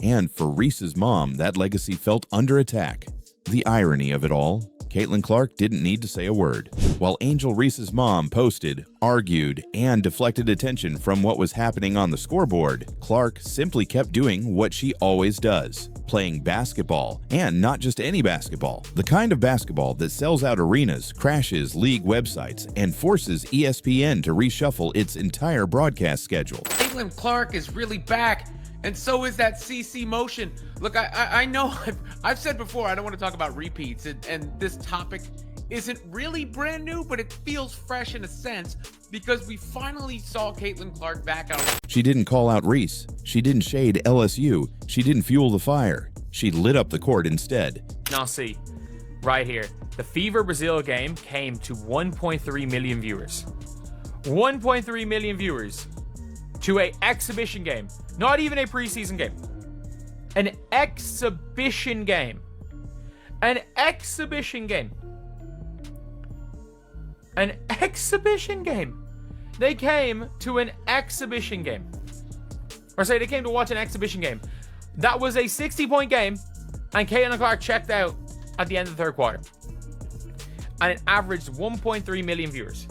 And for Reese's mom, that legacy felt under attack. The irony of it all, Caitlin Clark didn't need to say a word. While Angel Reese's mom posted, argued, and deflected attention from what was happening on the scoreboard, Clark simply kept doing what she always does, playing basketball, and not just any basketball. The kind of basketball that sells out arenas, crashes league websites, and forces ESPN to reshuffle its entire broadcast schedule. Caitlin Clark is really back, and so is that CC motion. Look, I know I've said before I don't want to talk about repeats, and this topic isn't really brand new, but it feels fresh in a sense because we finally saw Caitlin Clark back out. She didn't call out Reese. She didn't shade LSU. She didn't fuel the fire. She lit up the court instead. Now see, right here, the Fever Brazil game came to 1.3 million viewers. 1.3 million viewers to an exhibition game, not even a preseason game. An exhibition game. An exhibition game. An exhibition game. They came to an exhibition game. Or say they came to watch an exhibition game. That was a 60-point game, and Caitlin Clark checked out at the end of the third quarter. And it averaged 1.3 million viewers,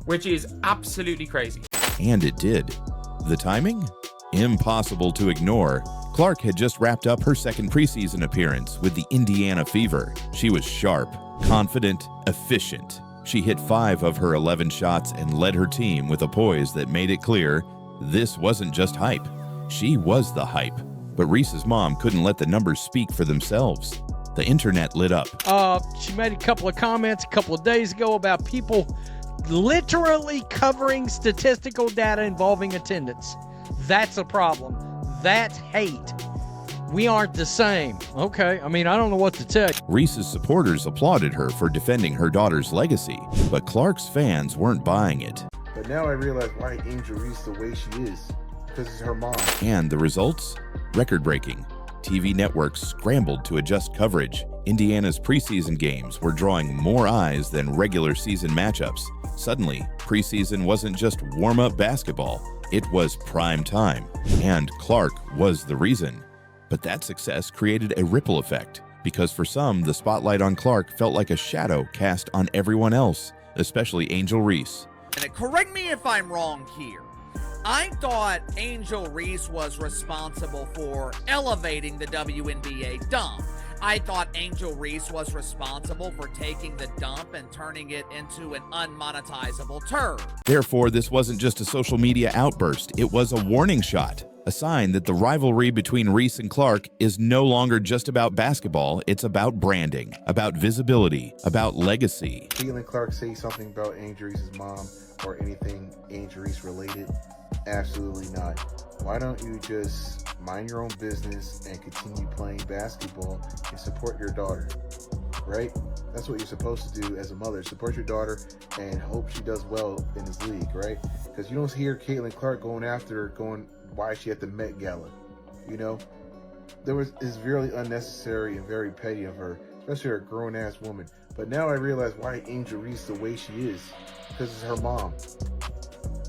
which is absolutely crazy. And it did. The timing? Impossible to ignore. Clark had just wrapped up her second preseason appearance with the Indiana Fever. She was sharp, confident, efficient. She hit 5 of her 11 shots and led her team with a poise that made it clear this wasn't just hype. She was the hype. But Reese's mom couldn't let the numbers speak for themselves. The internet lit up. She made a couple of comments a couple of days ago about people literally covering statistical data involving attendance. That's a problem. That's hate. We aren't the same. Okay, I mean, I don't know what to tell you. Reese's supporters applauded her for defending her daughter's legacy, but Clark's fans weren't buying it. But now I realize why Angel Reese the way she is. Because it's her mom. And the results? Record-breaking. TV networks scrambled to adjust coverage. Indiana's preseason games were drawing more eyes than regular season matchups. Suddenly, preseason wasn't just warm-up basketball. It was prime time. And Clark was the reason. But that success created a ripple effect, because for some, the spotlight on Clark felt like a shadow cast on everyone else, especially Angel Reese. And correct me if I'm wrong here. I thought Angel Reese was responsible for elevating the WNBA dump. I thought Angel Reese was responsible for taking the dump and turning it into an unmonetizable turd. Therefore, this wasn't just a social media outburst, it was a warning shot. A sign that the rivalry between Reese and Clark is no longer just about basketball, it's about branding, about visibility, about legacy. Caitlin Clark say something about Angel Reese's mom or anything Angel Reese related? Absolutely not. Why don't you just mind your own business and continue playing basketball and support your daughter, right? That's what you're supposed to do as a mother. Support your daughter and hope she does well in this league, right? Because you don't hear Caitlin Clark going after her, why is she at the Met Gala? You know, it's really unnecessary and very petty of her, especially a grown-ass woman. But now I realize why Angel Reese the way she is, because it's her mom.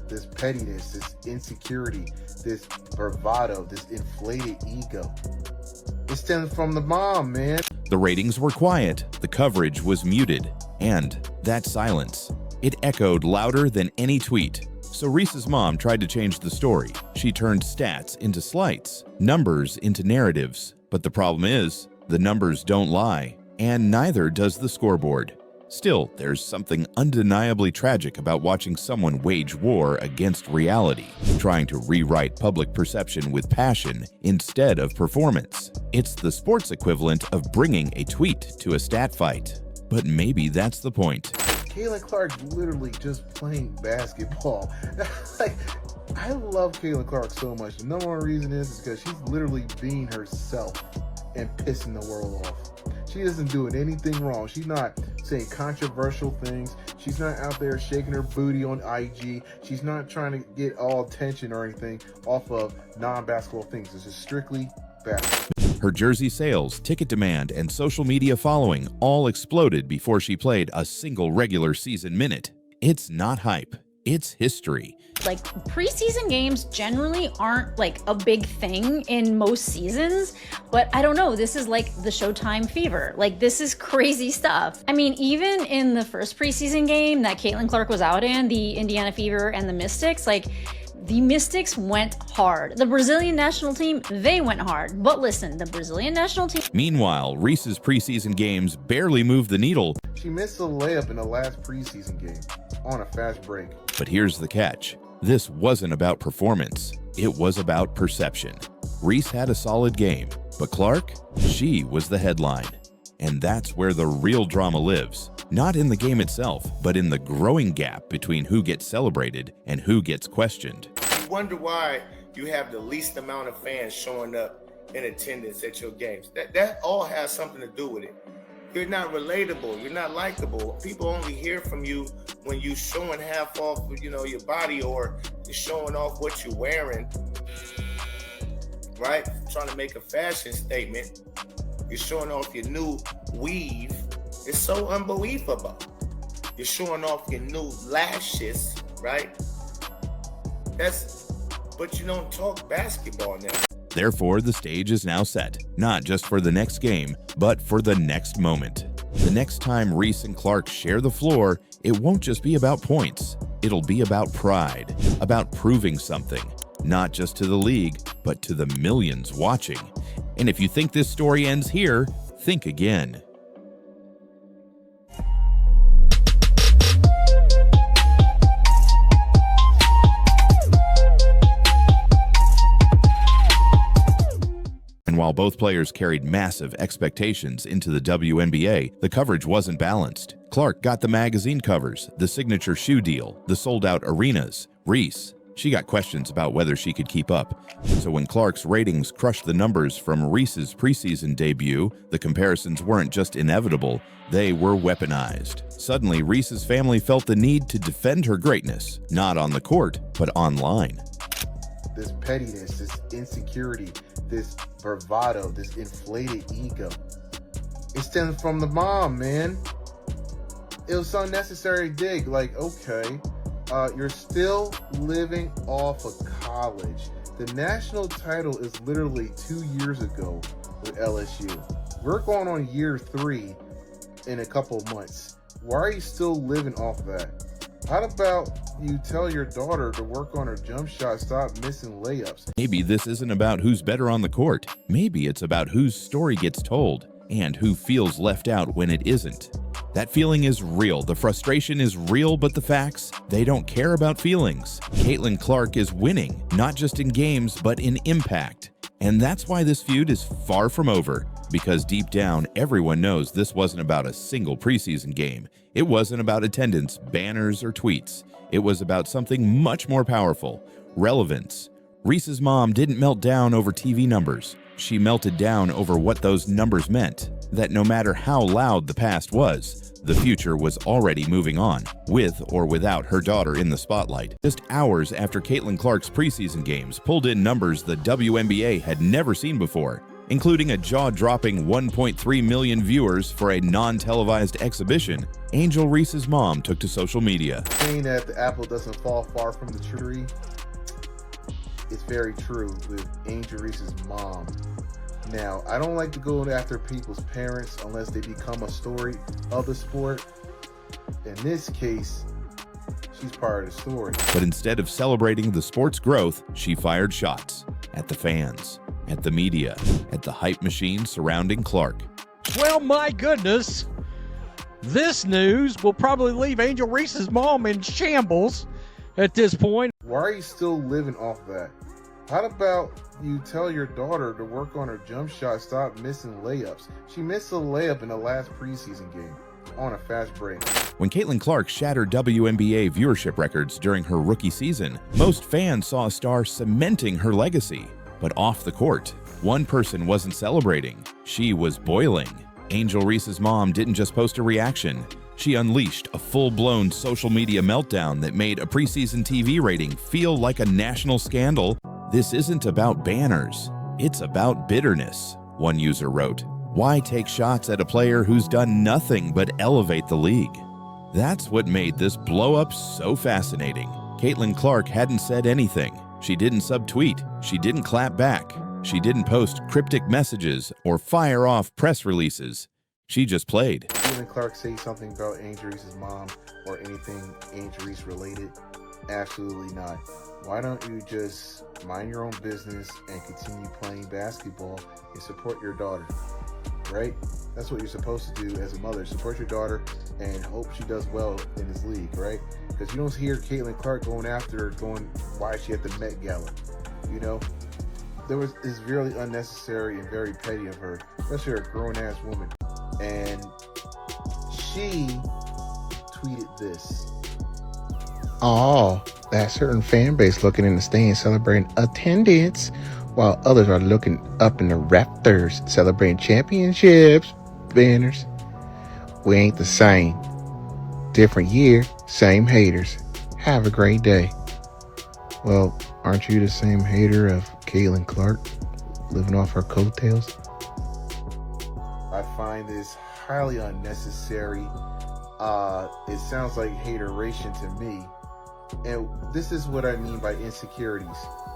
This pettiness, this insecurity, this bravado, this inflated ego. It stems from the mom, man. The ratings were quiet, the coverage was muted, and that silence, it echoed louder than any tweet. So Reese's mom tried to change the story. She turned stats into slights, numbers into narratives. But the problem is, the numbers don't lie, and neither does the scoreboard. Still, there's something undeniably tragic about watching someone wage war against reality, trying to rewrite public perception with passion instead of performance. It's the sports equivalent of bringing a tweet to a stat fight. But maybe that's the point. Caitlin Clark literally just playing basketball. Like, I love Caitlin Clark so much. The number one reason is because she's literally being herself and pissing the world off. She isn't doing anything wrong. She's not saying controversial things. She's not out there shaking her booty on IG. She's not trying to get all attention or anything off of non-basketball things. This is strictly basketball. Her jersey sales, ticket demand, and social media following all exploded before she played a single regular season minute. It's not hype. It's history. Like, preseason games generally aren't like a big thing in most seasons, but I don't know, this is like the Showtime fever. Like, this is crazy stuff. I mean, even in the first preseason game that Caitlin Clark was out in, the Indiana Fever and the Mystics, like, the Mystics went hard. The Brazilian national team, they went hard. But listen, the Brazilian national team... Meanwhile, Reese's preseason games barely moved the needle. She missed a layup in the last preseason game on a fast break. But here's the catch. This wasn't about performance. It was about perception. Reese had a solid game, but Clark, she was the headline. And that's where the real drama lives. Not in the game itself, but in the growing gap between who gets celebrated and who gets questioned. You wonder why you have the least amount of fans showing up in attendance at your games. That all has something to do with it. You're not relatable. You're not likable. People only hear from you when you showing half off, your body, or you're showing off what you're wearing, right? Trying to make a fashion statement. You're showing off your new weave. It's so unbelievable. You're showing off your new lashes, right? But you don't talk basketball now. Therefore, the stage is now set, not just for the next game, but for the next moment. The next time Reese and Clark share the floor, it won't just be about points. It'll be about pride, about proving something, not just to the league, but to the millions watching. And if you think this story ends here, think again. And while both players carried massive expectations into the WNBA, the coverage wasn't balanced. Clark got the magazine covers, the signature shoe deal, the sold-out arenas. Reese, she got questions about whether she could keep up. So when Clark's ratings crushed the numbers from Reese's preseason debut, the comparisons weren't just inevitable, they were weaponized. Suddenly, Reese's family felt the need to defend her greatness, not on the court, but online. This pettiness, this insecurity, this bravado, this inflated ego, it stems from the mom, man. It was so unnecessary dig. Like, okay, you're still living off of college. The national title is literally 2 years ago with LSU. We're going on year 3 in a couple of months. Why are you still living off that? How about you tell your daughter to work on her jump shot, stop missing layups? Maybe this isn't about who's better on the court. Maybe it's about whose story gets told and who feels left out when it isn't. That feeling is real. The frustration is real, but the facts, they don't care about feelings. Caitlin Clark is winning, not just in games, but in impact. And that's why this feud is far from over, because deep down, everyone knows this wasn't about a single preseason game. It wasn't about attendance, banners, or tweets. It was about something much more powerful: relevance. Reese's mom didn't melt down over TV numbers. She melted down over what those numbers meant. That no matter how loud the past was, the future was already moving on, with or without her daughter in the spotlight. Just hours after Caitlin Clark's preseason games pulled in numbers the WNBA had never seen before, including a jaw-dropping 1.3 million viewers for a non-televised exhibition, Angel Reese's mom took to social media. Saying that the apple doesn't fall far from the tree, it's very true with Angel Reese's mom. Now, I don't like to go after people's parents unless they become a story of the sport. In this case, she's part of the story. But instead of celebrating the sport's growth, she fired shots at the fans, at the media, at the hype machine surrounding Clark. Well, my goodness. This news will probably leave Angel Reese's mom in shambles at this point. Why are you still living off that? How about you tell your daughter to work on her jump shot, stop missing layups? She missed a layup in the last preseason game on a fast break. When Caitlin Clark shattered WNBA viewership records during her rookie season, most fans saw a star cementing her legacy. But off the court, one person wasn't celebrating. She was boiling. Angel Reese's mom didn't just post a reaction. She unleashed a full-blown social media meltdown that made a preseason TV rating feel like a national scandal. This isn't about banners. It's about bitterness, one user wrote. Why take shots at a player who's done nothing but elevate the league? That's what made this blow-up so fascinating. Caitlin Clark hadn't said anything. She didn't subtweet. She didn't clap back. She didn't post cryptic messages or fire off press releases. She just played. Caitlin Clark say something about Angel Reese's mom or anything Angel Reese related? Absolutely not. Why don't you just mind your own business and continue playing basketball and support your daughter, right? That's what you're supposed to do as a mother. Support your daughter and hope she does well in this league, right? Because you don't hear Caitlin Clark going after her, going, why is she at the Met Gala? You know? It's really unnecessary and very petty of her, especially a grown-ass woman. And she tweeted this. Oh, that certain fan base looking in the stands celebrating attendance, while others are looking up in the rafters celebrating championships, banners. We ain't the same. Different year, same haters. Have a great day. Well, aren't you the same hater of Caitlin Clark, living off her coattails? I find this highly unnecessary. It sounds like hateration to me. And this is what I mean by insecurities.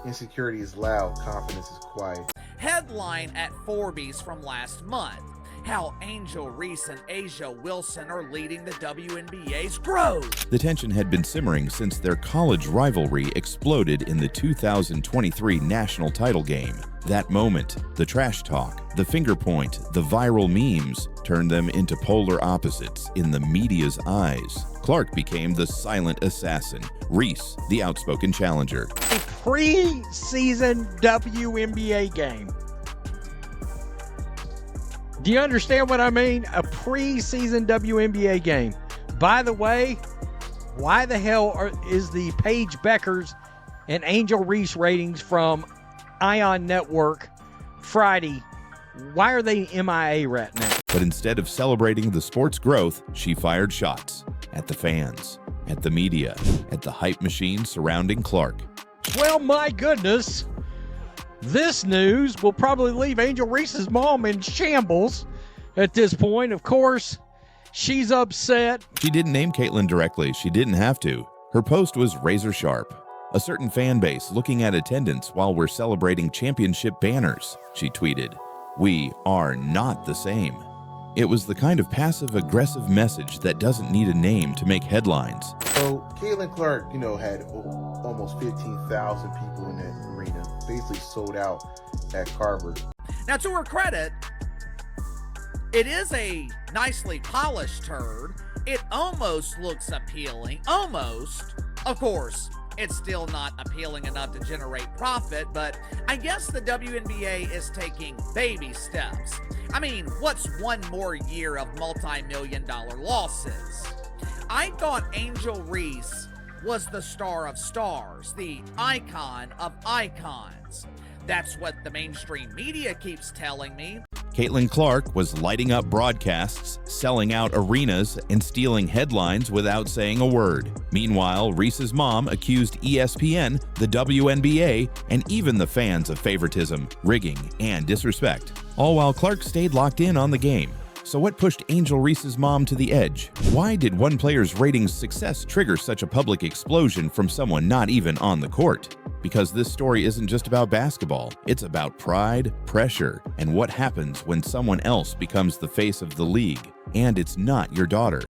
Insecurity is loud, confidence is quiet. Headline at Forbes from last month. How Angel Reese and Asia Wilson are leading the WNBA's growth. The tension had been simmering since their college rivalry exploded in the 2023 national title game. That moment, the trash talk, the finger point, the viral memes turned them into polar opposites in the media's eyes. Clark became the silent assassin, Reese, the outspoken challenger. A pre-season WNBA game. Do you understand what I mean? A pre-season WNBA game. By the way, why the hell is the Paige Beckers and Angel Reese ratings from Ion Network Friday, why are they MIA right now? But instead of celebrating the sport's growth, she fired shots at the fans, at the media, at the hype machine surrounding Clark. Well, my goodness. This news will probably leave Angel Reese's mom in shambles at this point. Of course, she's upset. She didn't name Caitlin directly. She didn't have to. Her post was razor sharp. A certain fan base looking at attendance while we're celebrating championship banners, she tweeted. We are not the same. It was the kind of passive-aggressive message that doesn't need a name to make headlines. So Caitlin Clark, had almost 15,000 people in that arena, basically sold out at Carver. Now, to her credit, it is a nicely polished turd. It almost looks appealing. Almost. Of course, it's still not appealing enough to generate profit, but I guess the WNBA is taking baby steps. I mean, what's one more year of multi-million-dollar losses? I thought Angel Reese was the star of stars, the icon of icons. That's what the mainstream media keeps telling me. Caitlin Clark was lighting up broadcasts, selling out arenas, and stealing headlines without saying a word. Meanwhile, Reese's mom accused ESPN, the WNBA, and even the fans of favoritism, rigging, and disrespect, all while Clark stayed locked in on the game. So what pushed Angel Reese's mom to the edge? Why did one player's ratings success trigger such a public explosion from someone not even on the court? Because this story isn't just about basketball. It's about pride, pressure, and what happens when someone else becomes the face of the league. And it's not your daughter.